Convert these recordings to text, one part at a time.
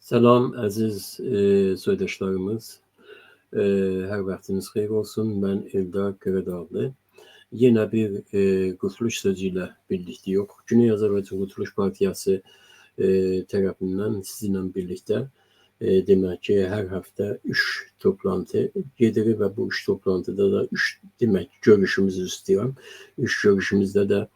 Selam əziz soydaşlarımız. Hər vaxtınız xeyir olsun. Mən Eldar Qaradağlı. Yenə bir qurtuluş sözü ilə birlikteyiz. Güney Azərbaycan Qurtuluş Partiyası tərəfindən sizinlə birlikdə demək ki, hər həftə 3 toplantı gedir və bu 3 toplantıda da 3 demək görüşümüzü istəyirəm. 3 görüşümüzdə də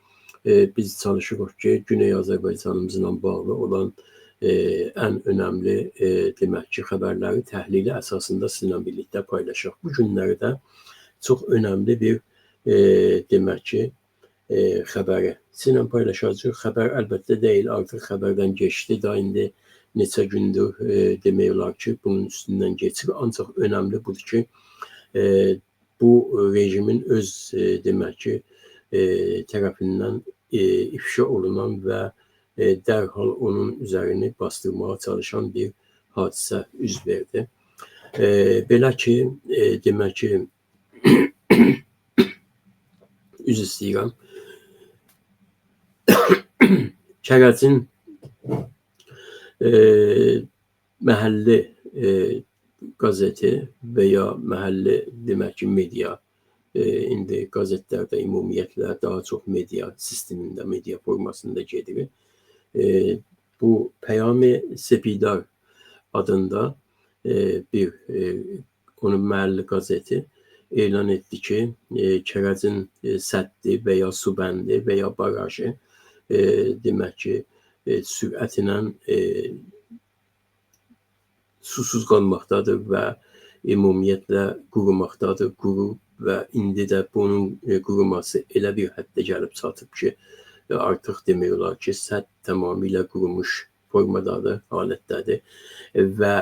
biz çalışırıq ki, Güney Azərbaycanımızla bağlı olan ən önəmli demək ki, xəbərləri təhlili əsasında sizinlə birlikdə paylaşaq. Bu günlərdə çox önəmli bir demək ki, xəbəri sizinlə paylaşacağıq. Xəbər əlbəttə deyil, artıq xəbərdən keçdi. Daha indi neçə gündür demək olar ki, bunun üstündən keçir. Ancaq önəmli budur ki, bu rejimin öz demək ki, tərəfindən ifşa olunan və dərhal onun üzərini bastırmağa çalışan bir hadisə üz verdi. Belə ki, demək ki, üz istəyirəm. Kərəcin məhəlli qazeti və ya məhəlli demək ki, media, indi qazetlərdə ümumiyyətlə daha çox media sistemində, media formasında gedir. Bu Peyami Sepidar adında bir onun məhəlli qazeti elan etdi ki, Kərəcin səddi və ya su bəndi və ya barajı demək ki, sürətlə susuz qalmaqdadır və ümumiyyətlə qurumaqdadır, qurub və indi də bunun quruması elə bir həddə gəlib çatıb ki, artıq demək olar ki, sədd tamamilə qurumuş formadadır, halətdədir və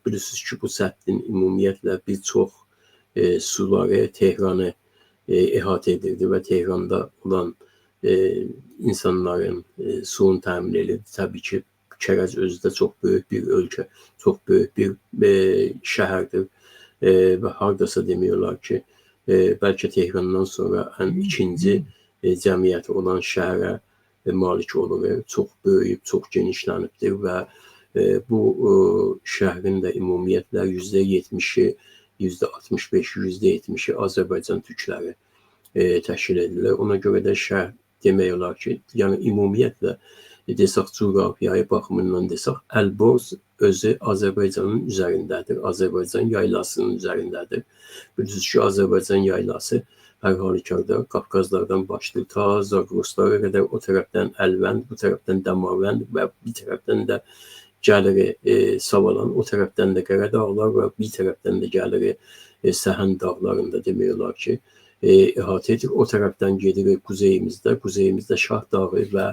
bilirsiniz ki, bu səddin ümumiyyətlə bir çox suları Tehranı əhatə edirdi və Tehranda olan insanların suyunu təmin edirdi. Təbii ki, Kərəc özü də çox böyük bir ölkə, çox böyük bir şəhərdir və hardasa demək olar ki, bəlkə Tehrandan sonra ən ikinci cəmiyyəti olan şəhərə malik olur. Çox böyüyüb, çox genişlənibdir və bu şəhərin də ümumiyyətlə %70-i, %65-i, %70-i Azərbaycan türkləri təşkil edilir. Ona görə də şəhər demək olar ki, yəni ümumiyyətlə desək, coğrafiyaya baxımından desək, Əlborz özü Azərbaycanın üzərindədir, Azərbaycan yaylasının üzərindədir. Bilirsiniz ki, Azərbaycan yaylası hər halükarda Qafqazlardan başlayır, ta Zaqroslara qədər, o tərəfdən Əlvənd, bu tərəfdən Dəmavənd və bir tərəfdən də gəlir Savalan, o tərəfdən də Qəradağlar və bir tərəfdən də gəlir Səhənd dağlarında demək olar ki, əhatə edir. O tərəfdən gedir quzeyimizdə Şah dağı və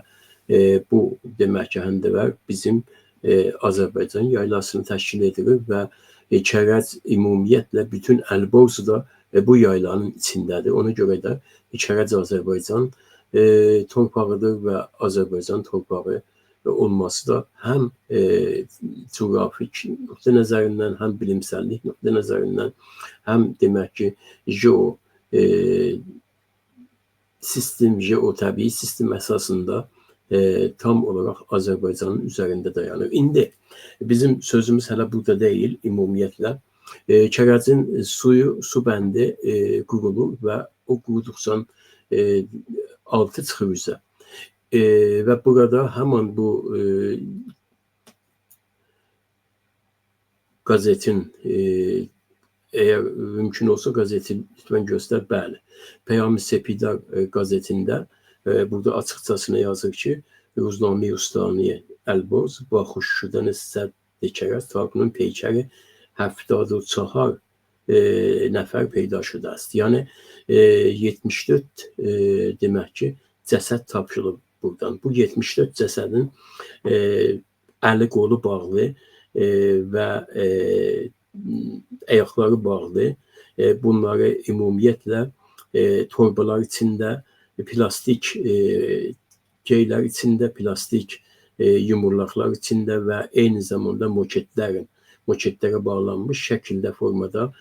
bu demək ki, həndəvər bizim Azərbaycan yaylasını təşkil edilir və Kərəc ümumiyyətlə bütün Əlborz da bu yaylanın içindədir. Ona görə də Kərəc Azərbaycan torpağıdır və Azərbaycan torpağı olması da həm coğrafik nöqtə nəzərindən, həm bilimsəllik nöqtə nəzərindən, həm demək ki, jeotəbii sistem əsasında tam olaraq Azərbaycanın üzərində dayanır. İndi bizim sözümüz hələ burada deyil, ümumiyyətlə. Kərəcin su bəndi qurulur və o quruduqca altı çıxır üzə. Və burada həman bu qazetin, əgər mümkün olsa qazeti lütfən göstər, bəli. Peyami Sepidar qazetində burada açıqcasına yazır ki, Ruzname Ustaniye Əlborz با خوش شدن سد کرج تاکنون پیکر 74 nəfər peyda şuda است. Yəni 74 demək ki, cəsəd tapşılıb buradan. Bu 74 cəsədin əli qolu bağlı və ayaqları bağlı. Bunları ümumiyyətlə torbalar içində, plastik geylər içində, plastik yumurlaqlar içində və eyni zamanda moketlərə bağlanmış şəkildə formada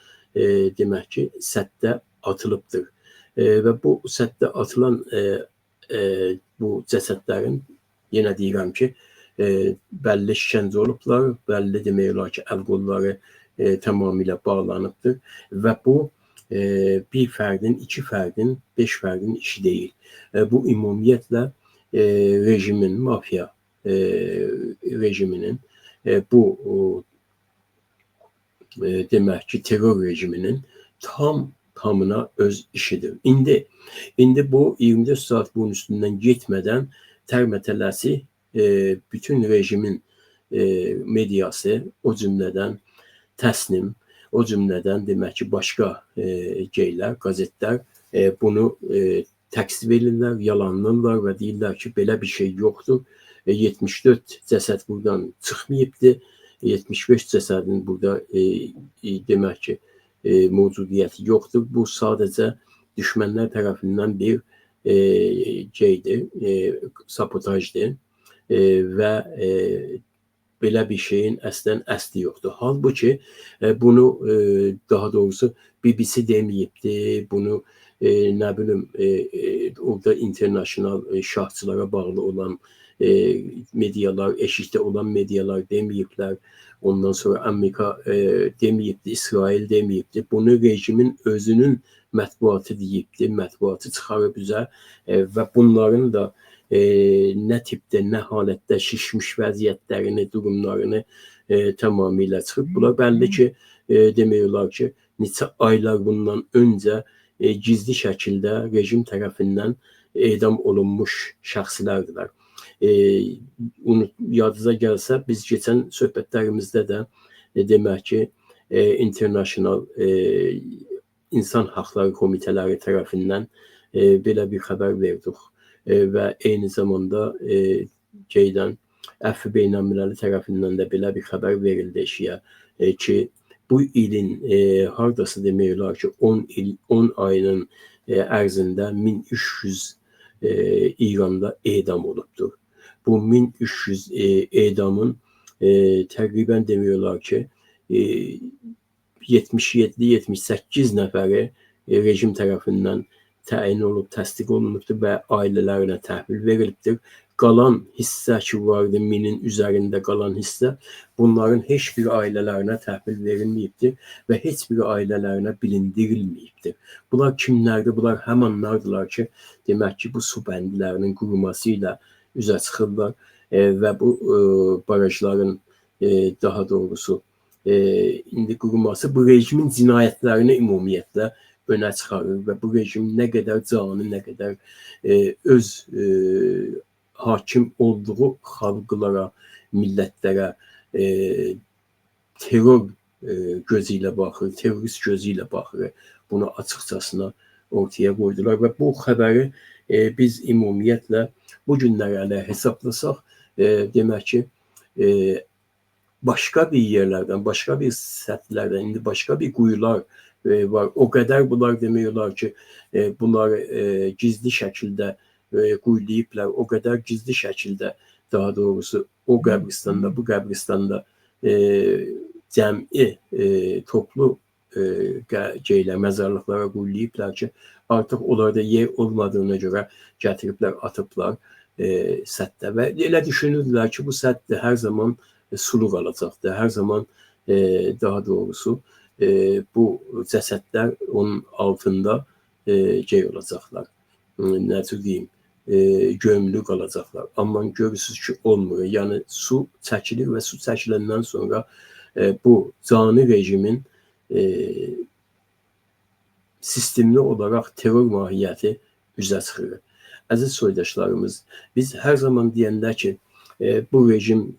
demək ki, səddə atılıbdır. Və bu səddə atılan bu cəsədlərin, yenə deyirəm ki, bəlli işgəncə olublar, bəlli demək olar ki, əl qolları tamamilə bağlanıbdır və bu bir fərdin, iki fərdin, 5 fərdin işi deyil. Bu ümumiyyətlə rejimin, mafiya rejiminin, bu demək ki, terror rejiminin tamına öz işidir. İndi bu 24 saat bunun üstündən getmədən tərmətələsi bütün rejimin mediası, o cümlədən Təsnim, o cümlədən demək ki, başqa qəzetlər bunu təksib edirlər, yalanlarlar və deyirlər ki, belə bir şey yoxdur. 74 cəsəd buradan çıxmayıbdır. 75 cəsədin burada demək ki, mövcudiyyəti yoxdur. Bu sadəcə düşmənlər tərəfindən bir sabotajdır və belə bir şeyin əslən əsli yoxdur. Halbuki bunu daha doğrusu BBC deməyibdir, bunu nə bilim orada international şahçılara bağlı olan medialar, eşikdə olan medialar deməyiblər. Ondan sonra Amerika deməyibdir, İsrail deməyibdir. Bunu rejimin özünün mətbuatı deyibdir, mətbuatı çıxarıb üzə və bunların da nə tipdə, nə halətdə şişmiş vəziyyətlərini, durumlarını tamamilə çıxıb. Bunlar bəlli ki, demək olar ki, neçə aylar bundan öncə gizli şəkildə rejim tərəfindən edam olunmuş şəxslərdirlər. Yadınıza gəlsə, biz keçən söhbətlərimizdə də demək ki, international insan haqları komitələri tərəfindən belə bir xəbər verdik. Və eyni zamanda Əfv Beynəlmiləli tərəfindən də belə bir xəbər verildi ki, bu ilin hardası demək olar ki, 10 ayının ərzində 1300 İranda edam olubdur. Bu 1300 edamın təqribən demək olar ki, 77-78 nəfəri rejim tərəfindən təyin olub, təsdiq olunubdur və ailələrinə təhvil verilibdir. Qalan hissə ki vardı, 1000-in üzərində qalan hissə, bunların heç bir ailələrinə təhvil verilməyibdir və heç bir ailələrinə bilindirilməyibdir. Bunlar kimlərdir? Bunlar həmanlardılar ki, demək ki, bu su bəndlərinin qurulması ilə üzə çıxırlar və bu barajların daha doğrusu indi qurulması bu rejimin cinayətlərini ümumiyyətlə önə çıxarır və bu rejim nə qədər canı, nə qədər öz hakim olduğu xalqlara, millətlərə terror gözü ilə baxır, terrorist gözü ilə baxır. Bunu açıqcasına ortaya qoydular və bu xəbəri biz ümumiyyətlə bu günlərlə hesablasaq, demək ki, başqa bir yerlərdən, başqa bir səthlərdən, indi başqa bir quyular var. O qədər bunlar demək olar ki, bunları gizli şəkildə quyulayıblar, o qədər gizli şəkildə, daha doğrusu o qəbristanda, bu qəbristanda cəmi toplu məzarlıqlara quyulayıblar ki, artıq onlarda yer olmadığına görə gətiriblər, atıblar səthdə və elə düşünürdülər ki, bu səth hər zaman sulu qalacaqdır, hər zaman daha doğrusu bu cəsədlər onun altında olacaqlar, necə deyim, gömülü qalacaqlar. Amma görürsünüz ki, olmur. Yəni su çəkilir və su çəkiləndən sonra bu cani rejimin sistemli olaraq terror mahiyyəti üzə çıxır. Əziz soydaşlarımız, biz hər zaman deyəndə ki, bu rejim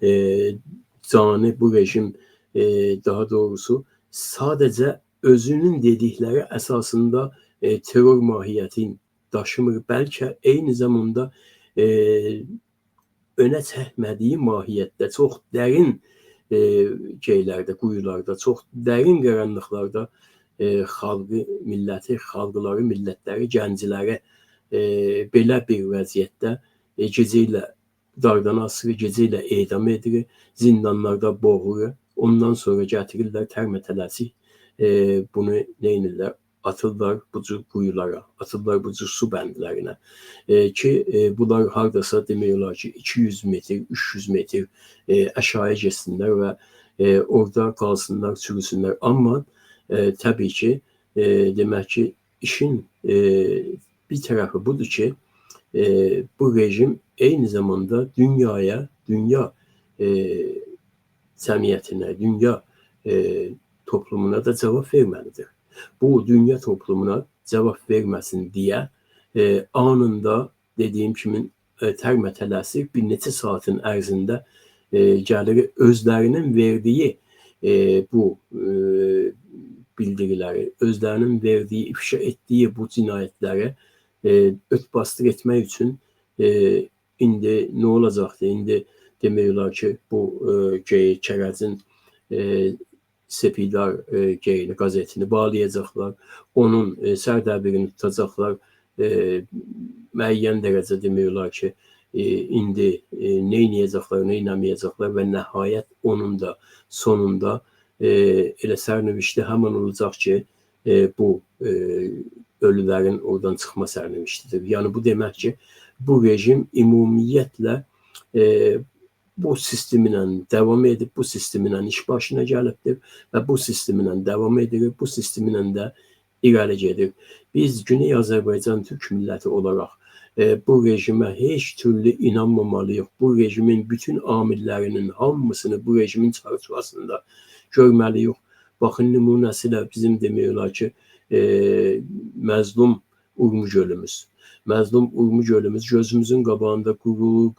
cani, bu rejim daha doğrusu sadəcə özünün dedikləri əsasında terror mahiyyətini daşımır. Bəlkə eyni zamanda önə çəkmədiyi mahiyyətdə, çox dərin quyularda, çox dərin qaranlıqlarda xalqı, milləti, xalqları, millətləri, gəncləri belə bir vəziyyətdə gecə ilə dardan asır, gecə ilə edam edir, zindanlarda boğur, ondan sonra gətirirlər tərmətələsi bunu neynirlər, atırlar bu cür quyulara, atırlar bu cür su bəndlərinə. Ki bunlar hardasa demək olar ki 200 metr, 300 metr aşağıya getsinlər və orada qalsınlar, çürüsünlər. Amma təbii ki, demək ki, işin bir tərəfi budur ki, bu rejim eyni zamanda dünya cəmiyyətinə, dünya toplumuna da cavab verməlidir. Bu dünya toplumuna cavab verməsin deyə anında dediyim kimi tələsik bir neçə saatın ərzində gəlir özlərinin verdiyi bu bildiriləri, özlərinin verdiyi, ifşa etdiyi bu cinayətləri örtbasdır etmək üçün indi nə olacaqdır? İndi demək olar ki, bu Kərəcin Sepidar qəzetini bağlayacaqlar, onun sərdabirini tutacaqlar, müəyyən dərəcə demək olar ki, indi neynəyəcəklər, neynəməyəcəklər və nəhayət onun da sonunda elə sərnövişti həmin olacaq ki, bu ölülərin oradan çıxma sərnöviştidir. Yəni bu demək ki, bu rejim ümumiyyətlə bu sistemlə devam edib, bu sistemlə iş başına gəlibdir və bu sistemlə devam edir, bu sistemlə də irəli gedir. Biz Güney Azərbaycan Türk milləti olaraq bu rejimə heç türlü inanmamalıyıq. Bu rejimin bütün amillərinin hamısını bu rejimin çərçivəsində görməliyik. Baxın, nümunəsilə bizim demək olar ki, məzlum Urmuc ölümüz. Məzlum Urmuc ölümüz gözümüzün qabağında qurur,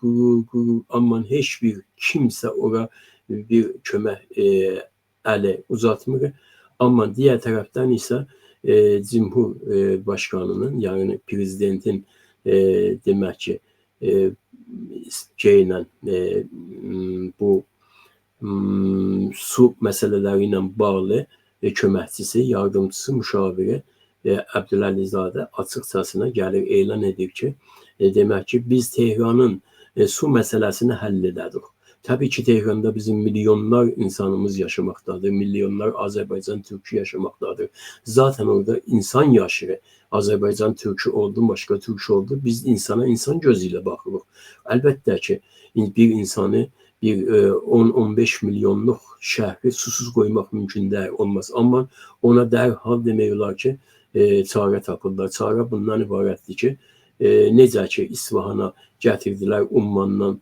amma heç bir kimsə ora bir kömək əli uzatmır. Amma digər tərəfdən isə Cumhurbaşqanının, yəni prezidentin demək ki, bu su məsələləri ilə bağlı köməkçisi, yardımcısı, müşaviri Əbdüləlizadə açıqcasına gəlir, elan edir ki, demək ki, biz Tehranın su məsələsini həll edədik. Təbii ki, Tehranda bizim milyonlar insanımız yaşamaqdadır, milyonlar Azərbaycan Türkü yaşamaqdadır. Zaten orada insan yaşır. Azərbaycan Türkü oldu, başqa Türkü oldu. Biz insana insan gözü ilə baxırıq. Əlbəttə ki, bir insanı bir 10-15 milyonluq şəhri susuz qoymaq mümkün deyil, olmaz. Amma ona dərhal demək olar ki, çarə tapırlar. Çarə bundan ibarətdir ki, necə ki, İsfahana gətirdilər, Ummandan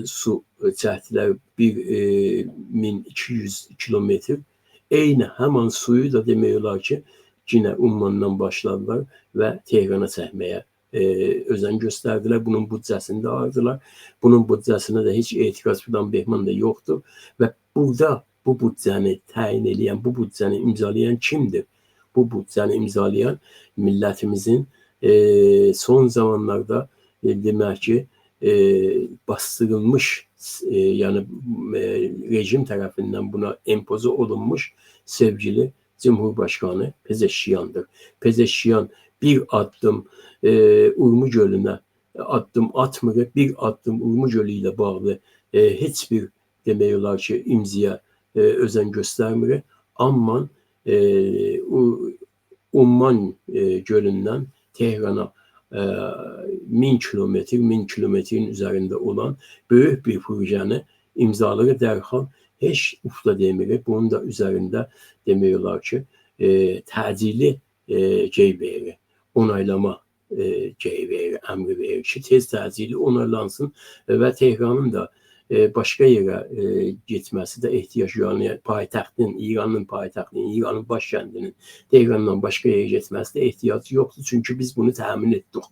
su çəkdilər 1200 kilometr. Eyni həman suyu da demək olar ki, yine Ummandan başladılar və Tehrana çəkməyə özen göstərdilər. Bunun büdcəsini də ayırdılar. Bunun büdcəsinə də heç etiraz filan Behman da yoxdur. Və burada bu büdcəni təyin edən, bu büdcəni imzalayan kimdir? Bu büdcəni imzalayan millətimizin son zamanlarda demək ki, bastırılmış, yəni rejim tərəfindən buna empoze olunmuş sevgili Cumhurbaşkanı Pezeşkiyan'dır. Pezeşkiyan bir addım Urmuc gölünə addım atmır, bir addım Urmuc gölü ilə bağlı heç bir demək olar ki, imzaya özen göstərmir. Amma Umman gölündən Tehrana 1000 kilometrin üzərində olan böyük bir projəni imzaları dərhal heç ufla demir. Bunun da üzərində demək olar ki, təcili verir, onaylama verir, əmri verir ki, tez təcili onaylansın və Tehranın da başqa yerə getməsi də ehtiyac, yəni paytaxtın, İranın paytaxtının, İranın baş kəndinin Tehrandan başqa yerə getməsi də ehtiyac yoxdur. Çünki biz bunu təmin etdik.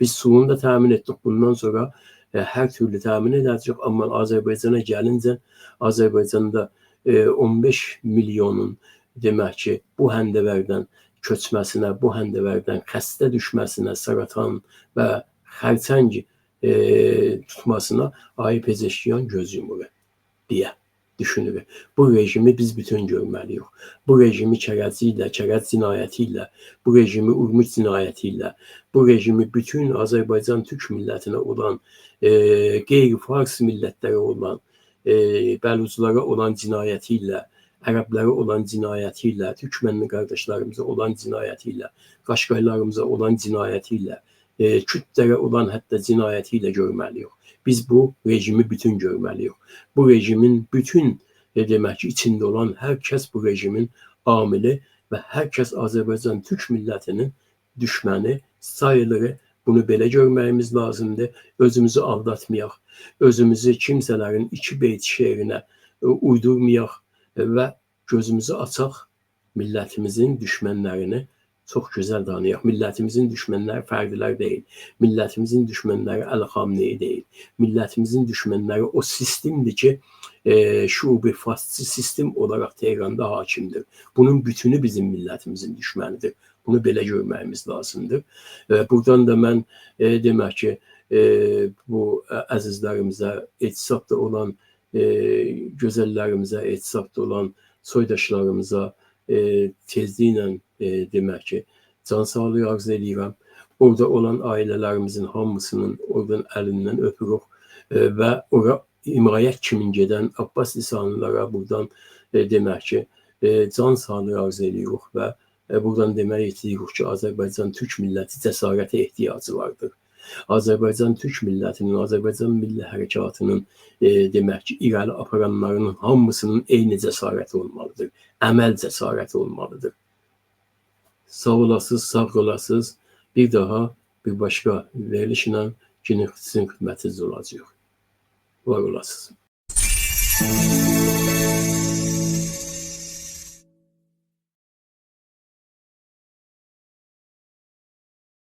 Biz suyunu da təmin etdik. Bundan sonra hər türlü təmin edəcək. Amma Azərbaycana gəlincə, Azərbaycanda 15 milyonun demək ki, bu həndəvərdən köçməsinə, bu həndəvərdən xəstə düşməsinə, saratan və xərçəng tutmasına Ayib Pezeşkiyan göz yumur deyə düşünür. Bu rejimi biz bütün görməliyik. Bu rejimi Kərəc ilə, Kərəc cinayəti ilə, bu rejimi Urmuc cinayəti ilə, bu rejimi bütün Azərbaycan Türk millətinə olan, qeyri-fars millətlərə olan, bəluclara olan cinayəti ilə Ərəblərə olan cinayəti ilə, türkmenli qardaşlarımıza olan cinayəti ilə, Qaşqaylarımıza olan cinayəti ilə, Kürdlərə olan hətta cinayəti ilə görməliyik. Biz bu rejimi bütün görməliyik. Bu rejimin bütün demək ki, içində olan hər kəs bu rejimin amili və hər kəs Azərbaycan Türk millətinin düşməni sayılır. Bunu belə görməyimiz lazımdır. Özümüzü aldatmayaq. Özümüzü kimsələrin iki beyt şeirinə uydurmayaq və gözümüzü açaq, millətimizin düşmənlərini çox gözəl tanıyaq. Millətimizin düşmənləri fərdilər deyil. Millətimizin düşmənləri Əl-Xamneyi deyil. Millətimizin düşmənləri o sistemdir ki, şubi fasçı sistem olaraq Tehranda hakimdir. Bunun bütünü bizim millətimizin düşmənidir. Bunu belə görməyimiz lazımdır. Buradan da mən demək ki, bu əzizlərimizə, etisabda olan gözəllərimizə, etisabda olan soydaşlarımıza tezliklə demək ki, can sağlığı arz edirəm. Orada olan ailələrimizin hamısının oradan əlindən öpürük və ora himayət kimin gedən Abbas lisanlılara buradan demək ki, can sağlığı arz edirik və buradan demək istəyirik ki, Azərbaycan Türk milləti cəsarətə ehtiyacı vardır. Azərbaycan Türk millətinin, Azərbaycan milli hərəkatının demək ki, irəli aparanlarının hamısının eyni cəsarəti olmalıdır. Əməl cəsarəti olmalıdır. Sağ olasınız, sağ olasınız. Bir daha bir başqa verilişlə sizin xidmətinizdə olacaq. Var olasınız.